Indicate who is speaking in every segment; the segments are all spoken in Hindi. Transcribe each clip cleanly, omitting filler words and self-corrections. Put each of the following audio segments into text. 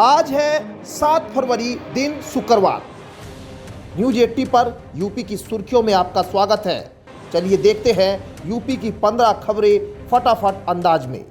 Speaker 1: आज है 7 फरवरी, दिन शुक्रवार। न्यूज 80 पर यूपी की सुर्खियों में आपका स्वागत है। चलिए देखते हैं यूपी की 15 खबरें फटाफट अंदाज में।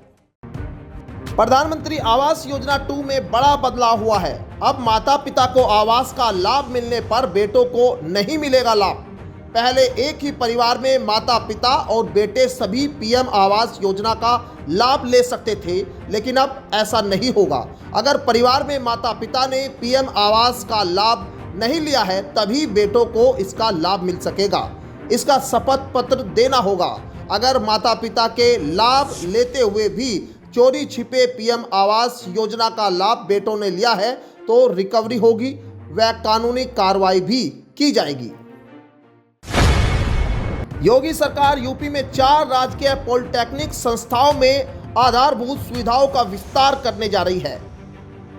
Speaker 1: प्रधानमंत्री आवास योजना 2 में बड़ा बदलाव हुआ है। अब माता पिता को आवास का लाभ मिलने पर बेटों को नहीं मिलेगा लाभ। पहले एक ही परिवार में माता पिता और बेटे सभी पीएम आवास योजना का लाभ ले सकते थे, लेकिन अब ऐसा नहीं होगा। अगर परिवार में माता पिता ने पीएम आवास का लाभ नहीं लिया है, तभी बेटों को इसका लाभ मिल सकेगा। इसका शपथ पत्र देना होगा। अगर माता पिता के लाभ लेते हुए भी चोरी छिपे पीएम आवास योजना का लाभ बेटों ने लिया है, तो रिकवरी होगी व कानूनी कार्रवाई भी की जाएगी। योगी सरकार यूपी में 4 राजकीय पॉलिटेक्निक संस्थाओं में आधारभूत सुविधाओं का विस्तार करने जा रही है।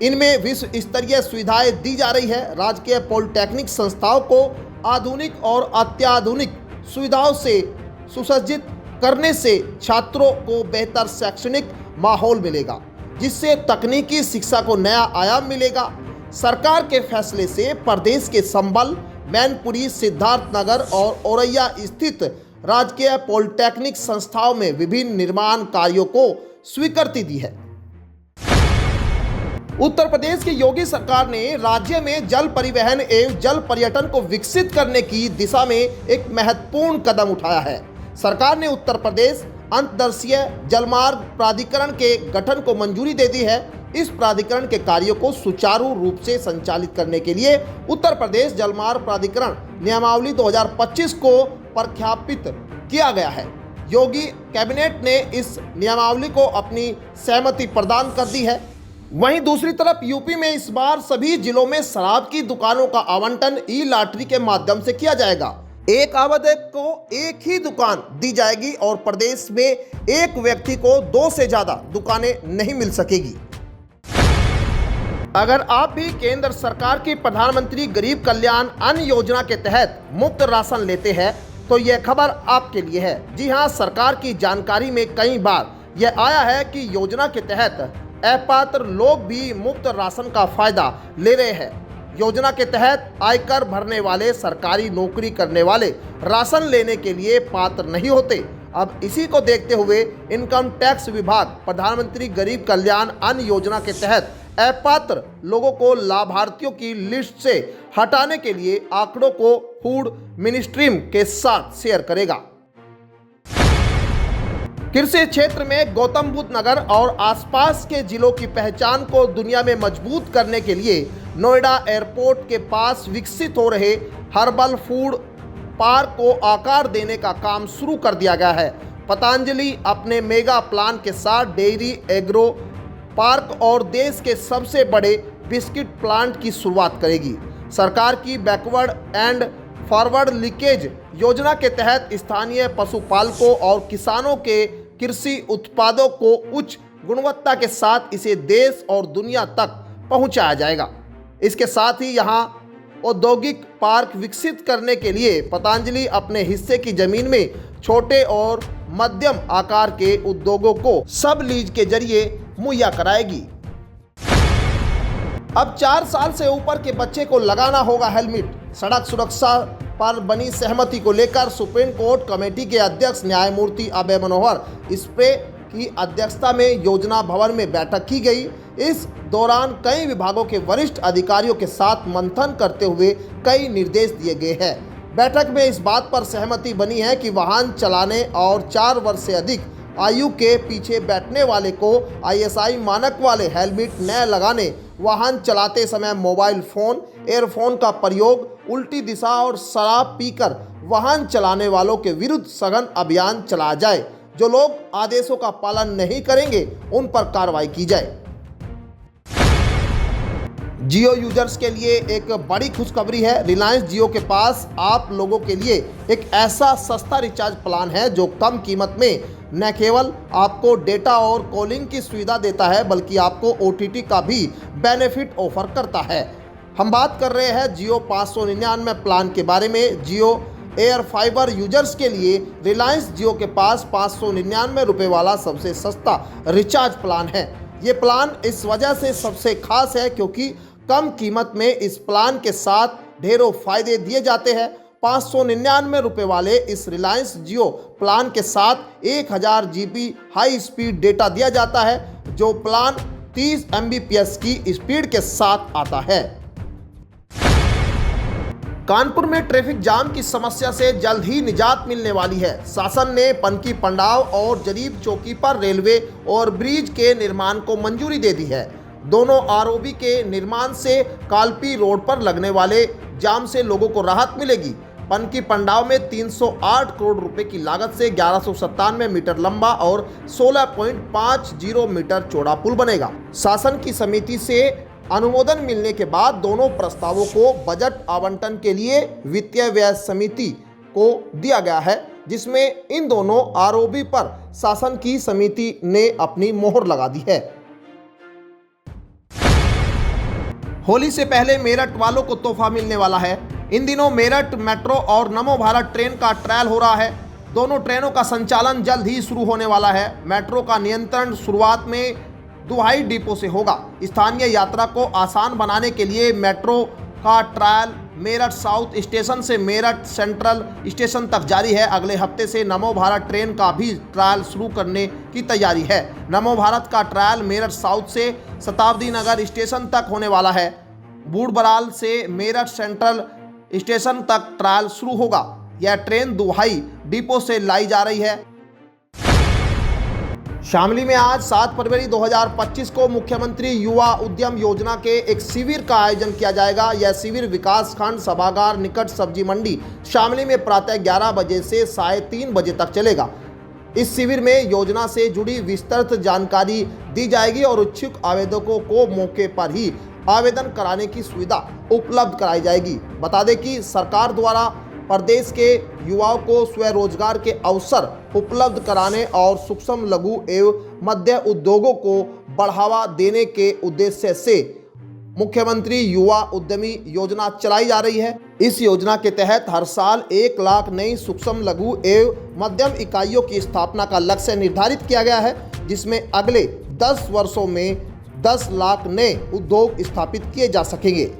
Speaker 1: इनमें विश्व स्तरीय सुविधाएं दी जा रही है। राजकीय पॉलिटेक्निक संस्थाओं को आधुनिक और अत्याधुनिक सुविधाओं से सुसज्जित करने से छात्रों को बेहतर शैक्षणिक माहौल मिलेगा, जिससे तकनीकी शिक्षा को नया आयाम मिलेगा। सरकार के फैसले से प्रदेश के संबल, मैनपुरी, सिद्धार्थनगर और औरैया स्थित राजकीय पॉलिटेक्निक संस्थाओं में विभिन्न निर्माण कार्यों को स्वीकृति दी है। उत्तर प्रदेश की योगी सरकार ने राज्य में जल परिवहन एवं जल पर्यटन को विकसित करने की दिशा में एक महत्वपूर्ण कदम उठाया है। सरकार ने उत्तर प्रदेश अंतर्देशीय जलमार्ग प्राधिकरण के गठन को मंजूरी दे दी है। इस प्राधिकरण के कार्यों को सुचारू रूप से संचालित करने के लिए उत्तर प्रदेश जलमार्ग प्राधिकरण नियमावली 2025 को प्रख्यापित किया गया है। योगी कैबिनेट ने इस नियमावली को अपनी सहमति प्रदान कर दी है। वहीं दूसरी तरफ यूपी में इस बार सभी जिलों में शराब की दुकानों का आवंटन ई लॉटरी के माध्यम से किया जाएगा। एक आवेदक को एक ही दुकान दी जाएगी और प्रदेश में एक व्यक्ति को 2 से ज्यादा दुकानें नहीं मिल सकेगी। अगर आप भी केंद्र सरकार की प्रधानमंत्री गरीब कल्याण अन्न योजना के तहत मुफ्त राशन लेते हैं, तो यह खबर आपके लिए है। जी हां, सरकार की जानकारी में कई बार यह आया है कि योजना के तहत अपात्र लोग भी मुफ्त राशन का फायदा ले रहे हैं। योजना के तहत आयकर भरने वाले, सरकारी नौकरी करने वाले राशन लेने के लिए पात्र नहीं होते। अब इसी को देखते हुए इनकम टैक्स विभाग प्रधानमंत्री गरीब कल्याण अन्न योजना के तहत अपात्र लोगों को लाभार्थियों की लिस्ट से हटाने के लिए आंकड़ों को फूड मिनिस्ट्री के साथ शेयर करेगा। कृषि क्षेत्र में गौतम बुद्ध नगर और आसपास के जिलों की पहचान को दुनिया में मजबूत करने के लिए नोएडा एयरपोर्ट के पास विकसित हो रहे हर्बल फूड पार्क को आकार देने का काम शुरू कर दिया गया है। पतंजलि अपने मेगा प्लान के साथ डेयरी, एग्रो पार्क और देश के सबसे बड़े बिस्किट प्लांट की शुरुआत करेगी। सरकार की बैकवर्ड एंड फॉरवर्ड लिंकेज योजना के तहत स्थानीय पशुपालकों और किसानों के कृषि उत्पादों को उच्च गुणवत्ता के साथ इसे देश और दुनिया तक पहुंचाया जाएगा। इसके साथ ही यहां औद्योगिक पार्क विकसित करने के लिए पतंजलि अपने हिस्से की जमीन में छोटे और मध्यम आकार के उद्योगों को सब लीज के जरिए मुहैया कराएगी। अब 4 साल से ऊपर के बच्चे को लगाना होगा हेलमेट। सड़क सुरक्षा पर बनी सहमति को लेकर सुप्रीम कोर्ट कमेटी के अध्यक्ष न्यायमूर्ति अभय मनोहर इस्प्रे की अध्यक्षता में योजना भवन में बैठक की गई। इस दौरान कई विभागों के वरिष्ठ अधिकारियों के साथ मंथन करते हुए कई निर्देश दिए गए हैं। बैठक में इस बात पर सहमति बनी है कि वाहन चलाने और 4 वर्ष से अधिक आयु के पीछे बैठने वाले को ISI मानक वाले हेलमेट न लगाने, वाहन चलाते समय मोबाइल फोन, एयरफोन का प्रयोग, उल्टी दिशा और शराब पीकर वाहन चलाने वालों के विरुद्ध सघन अभियान चलाया जाए। जो लोग आदेशों का पालन नहीं करेंगे उन पर कार्रवाई की जाए। जियो यूजर्स के लिए एक बड़ी खुशखबरी है। रिलायंस जियो के पास आप लोगों के लिए एक ऐसा सस्ता रिचार्ज प्लान है जो कम कीमत में न केवल आपको डेटा और कॉलिंग की सुविधा देता है, बल्कि आपको OTT का भी बेनिफिट ऑफर करता है। हम बात कर रहे हैं जियो 599 प्लान के बारे में। जियो एयर फाइबर यूजर्स के लिए रिलायंस जियो के पास 599 रुपये वाला सबसे सस्ता रिचार्ज प्लान है। ये प्लान इस वजह से सबसे खास है क्योंकि कम कीमत में इस प्लान के साथ ढेरों फायदे दिए जाते हैं। 599 रुपये वाले इस रिलायंस जियो प्लान के साथ 1000 GB हाई स्पीड डेटा दिया जाता है, जो प्लान 30 Mbps की स्पीड के साथ आता है। कानपुर में ट्रैफिक जाम की समस्या से जल्द ही निजात मिलने वाली है। शासन ने पनकी पंडाव और जरीब चौकी पर रेलवे और ब्रिज के निर्माण को मंजूरी दे दी है। दोनों आरओबी के निर्माण से कालपी रोड पर लगने वाले जाम से लोगों को राहत मिलेगी। पनकी पंडाव में 308 करोड़ रुपए की लागत से 1197 मीटर लंबा और 16.50 मीटर चौड़ा पुल बनेगा। शासन की समिति से अनुमोदन मिलने के बाद दोनों प्रस्तावों को बजट आवंटन के लिए वित्तीय व्यय समिति को दिया गया है, जिसमें इन दोनों आरओबी पर शासन की समिति ने अपनी मोहर लगा दी है। होली से पहले मेरठ वालों को तोहफा मिलने वाला है। इन दिनों मेरठ मेट्रो और नमो भारत ट्रेन का ट्रायल हो रहा है। दोनों ट्रेनों का संचालन जल्द ही शुरू होने वाला है। मेट्रो का नियंत्रण शुरुआत में दुहाई डिपो से होगा। स्थानीय यात्रा को आसान बनाने के लिए मेट्रो का ट्रायल मेरठ साउथ स्टेशन से मेरठ सेंट्रल स्टेशन तक जारी है। अगले हफ्ते से नमो भारत ट्रेन का भी ट्रायल शुरू करने की तैयारी है। नमो भारत का ट्रायल मेरठ साउथ से शताब्दी नगर स्टेशन तक होने वाला है। बूढ़बराल से मेरठ सेंट्रल स्टेशन तक ट्रायल शुरू होगा। यह ट्रेन दुहाई डिपो से लाई जा रही है। शामली में आज 7 फरवरी 2025 को मुख्यमंत्री युवा उद्यम योजना के एक शिविर का आयोजन किया जाएगा। यह शिविर विकास खंड सभागार निकट सब्जी मंडी शामली में प्रातः 11 बजे से 3:30 बजे तक चलेगा। इस शिविर में योजना से जुड़ी विस्तृत जानकारी दी जाएगी और इच्छुक आवेदकों को मौके पर ही आवेदन कराने की सुविधा उपलब्ध कराई जाएगी। बता दें कि सरकार द्वारा प्रदेश के युवाओं को स्वरोजगार के अवसर उपलब्ध कराने और सूक्ष्म लघु एवं मध्य उद्योगों को बढ़ावा देने के उद्देश्य से मुख्यमंत्री युवा उद्यमी योजना चलाई जा रही है। इस योजना के तहत हर साल 1 लाख नई सूक्ष्म लघु एवं मध्यम इकाइयों की स्थापना का लक्ष्य निर्धारित किया गया है, जिसमें अगले 10 वर्षों में 10 लाख नए उद्योग स्थापित किए जा सकेंगे।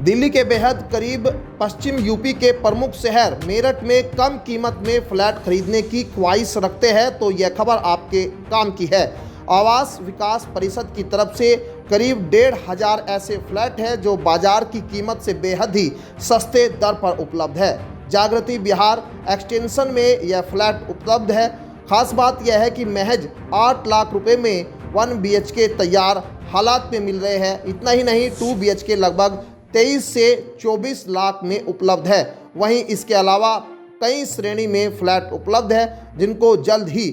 Speaker 1: दिल्ली के बेहद करीब पश्चिम यूपी के प्रमुख शहर मेरठ में कम कीमत में फ्लैट खरीदने की ख्वाहिश रखते हैं तो यह खबर आपके काम की है। आवास विकास परिषद की तरफ से करीब 1,500 ऐसे फ्लैट हैं जो बाजार की कीमत से बेहद ही सस्ते दर पर उपलब्ध है। जागृति विहार एक्सटेंशन में यह फ्लैट उपलब्ध है। खास बात यह है कि महज 8 लाख रुपए में 1 BHK तैयार हालात में मिल रहे हैं। इतना ही नहीं, 2 BHK लगभग 23 से 24 लाख में उपलब्ध है। वहीं इसके अलावा कई श्रेणी में फ्लैट उपलब्ध है जिनको जल्द ही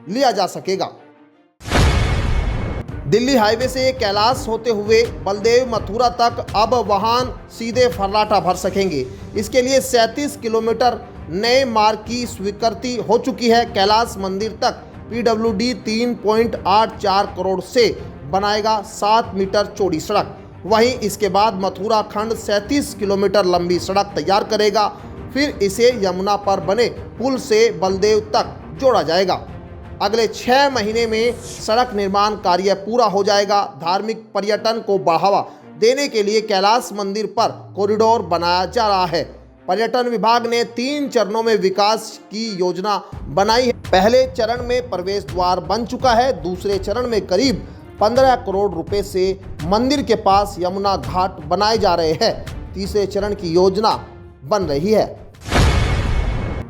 Speaker 1: लिया जा सकेगा। दिल्ली हाईवे से कैलाश होते हुए बलदेव मथुरा तक अब वाहन सीधे फर्राटा भर सकेंगे। इसके लिए 37 किलोमीटर नए मार्ग की स्वीकृति हो चुकी है। कैलाश मंदिर तक PWD 3.84 करोड़ से बनाएगा 7 मीटर चौड़ी सड़क। वहीं इसके बाद मथुरा खंड 37 किलोमीटर लंबी सड़क तैयार करेगा। फिर इसे यमुना पर बने पुल से बलदेव तक जोड़ा जाएगा। अगले 6 महीने में सड़क निर्माण कार्य पूरा हो जाएगा। धार्मिक पर्यटन को बढ़ावा देने के लिए कैलाश मंदिर पर कॉरिडोर बनाया जा रहा है। पर्यटन विभाग ने 3 चरणों में विकास की योजना बनाई है। पहले चरण में प्रवेश द्वार बन चुका है। दूसरे चरण में करीब 15 करोड़ रुपए से मंदिर के पास यमुना घाट बनाए जा रहे हैं। तीसरे चरण की योजना बन रही है।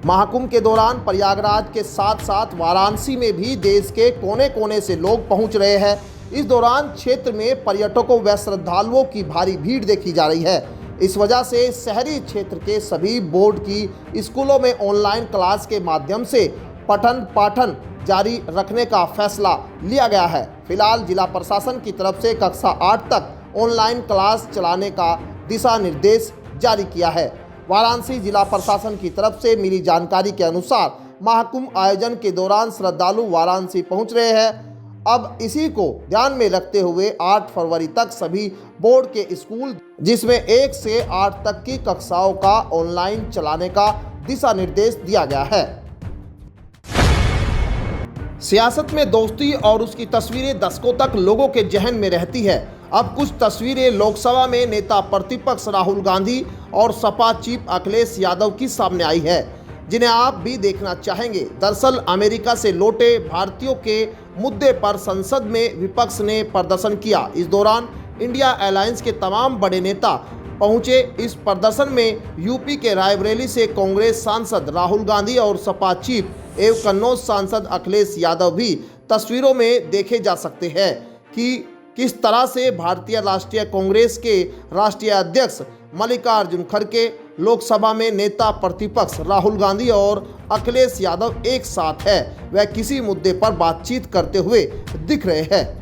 Speaker 1: महाकुंभ के दौरान प्रयागराज के साथ साथ वाराणसी में भी देश के कोने कोने से लोग पहुंच रहे हैं। इस दौरान क्षेत्र में पर्यटकों व श्रद्धालुओं की भारी भीड़ देखी जा रही है। इस वजह से शहरी क्षेत्र के सभी बोर्ड की स्कूलों में ऑनलाइन क्लास के माध्यम से पठन पाठन जारी रखने का फैसला लिया गया है। फिलहाल जिला प्रशासन की तरफ से कक्षा 8 तक ऑनलाइन क्लास चलाने का दिशा निर्देश जारी किया है। वाराणसी जिला प्रशासन की तरफ से मिली जानकारी के अनुसार महाकुंभ आयोजन के दौरान श्रद्धालु वाराणसी पहुंच रहे हैं। अब इसी को ध्यान में रखते हुए 8 फरवरी तक सभी बोर्ड के स्कूल जिसमें 1 से 8 तक की कक्षाओं का ऑनलाइन चलाने का दिशा निर्देश दिया गया है। सियासत में दोस्ती और उसकी तस्वीरें दशकों तक लोगों के जहन में रहती है। अब कुछ तस्वीरें लोकसभा में नेता प्रतिपक्ष राहुल गांधी और सपा चीफ अखिलेश यादव की सामने आई है, जिन्हें आप भी देखना चाहेंगे। दरअसल अमेरिका से लौटे भारतीयों के मुद्दे पर संसद में विपक्ष ने प्रदर्शन किया। इस दौरान इंडिया अलायंस के तमाम बड़े नेता पहुंचे। इस प्रदर्शन में यूपी के रायबरेली से कांग्रेस सांसद राहुल गांधी और सपा चीफ एवं कन्नौज सांसद अखिलेश यादव भी तस्वीरों में देखे जा सकते हैं कि किस तरह से भारतीय राष्ट्रीय कांग्रेस के राष्ट्रीय अध्यक्ष मल्लिकार्जुन खड़गे, लोकसभा में नेता प्रतिपक्ष राहुल गांधी और अखिलेश यादव एक साथ है, वह किसी मुद्दे पर बातचीत करते हुए दिख रहे हैं।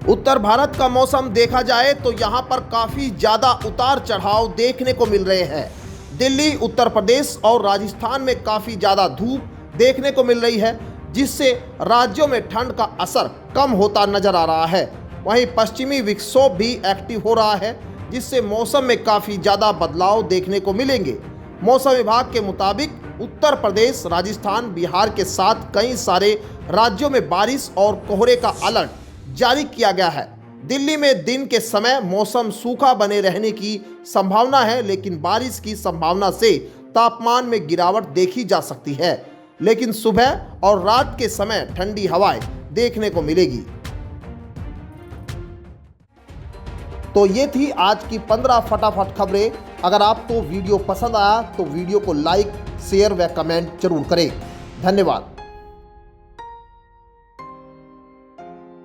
Speaker 1: उत्तर भारत का मौसम देखा जाए तो यहाँ पर काफी ज्यादा उतार चढ़ाव देखने को मिल रहे हैं। दिल्ली, उत्तर प्रदेश और राजस्थान में काफी ज्यादा धूप देखने को मिल रही है, जिससे राज्यों में ठंड का असर कम होता नजर आ रहा है। वहीं पश्चिमी विक्षोभ भी एक्टिव हो रहा है, जिससे मौसम में काफी ज्यादा बदलाव देखने को मिलेंगे। मौसम विभाग के मुताबिक उत्तर प्रदेश, राजस्थान, बिहार के साथ कई सारे राज्यों में बारिश और कोहरे का अलर्ट जारी किया गया है। दिल्ली में दिन के समय मौसम सूखा बने रहने की संभावना है, लेकिन बारिश की संभावना से तापमान में गिरावट देखी जा सकती है, लेकिन सुबह और रात के समय ठंडी हवाएं देखने को मिलेगी। तो ये थी आज की 15 फटाफट खबरें। अगर आपको वीडियो पसंद आया तो वीडियो को लाइक, शेयर व कमेंट जरूर करें। धन्यवाद।